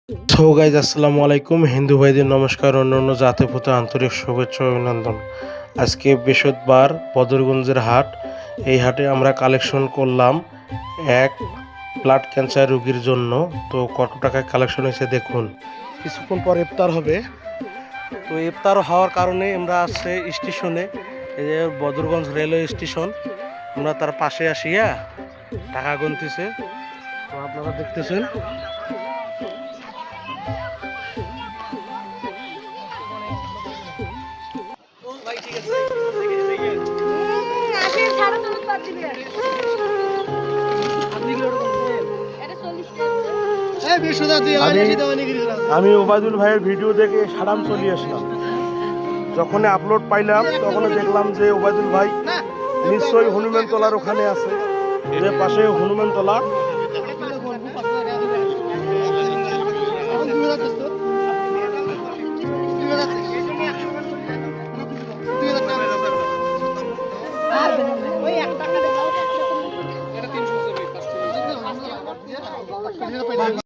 তো গাইজ আসসালামু আলাইকুম, হিন্দু ভাইদের নমস্কার, অন্যান্য জাতির প্রতি আন্তরিক শুভেচ্ছা ও অভিনন্দন। আজকে বৃহস্পতিবার, বদরগঞ্জের হাট। এই হাটে আমরা কালেকশন করলাম এক ব্লাড ক্যান্সার রোগীর জন্য। তো কত টাকায় কালেকশন হয়েছে দেখুন। কিছুক্ষণ পর ইফতার হবে। তো ইফতার হওয়ার কারণে আমরা আসছে স্টেশনে, এই যে বদরগঞ্জ রেলওয়ে স্টেশন, আমরা তার পাশে আসিয়া টাকা গুনতেছে। তো আপনারা দেখতেছেন। আমি ওবায়দুল ভাইয়ের ভিডিও দেখে সারাম চলে আসলাম। যখন আপলোড পাইলাম তখন দেখলাম যে ওবায়দুল ভাই নিশ্চয়ই হনুমান তলার ওখানে আছে, এর পাশে হনুমান তলা।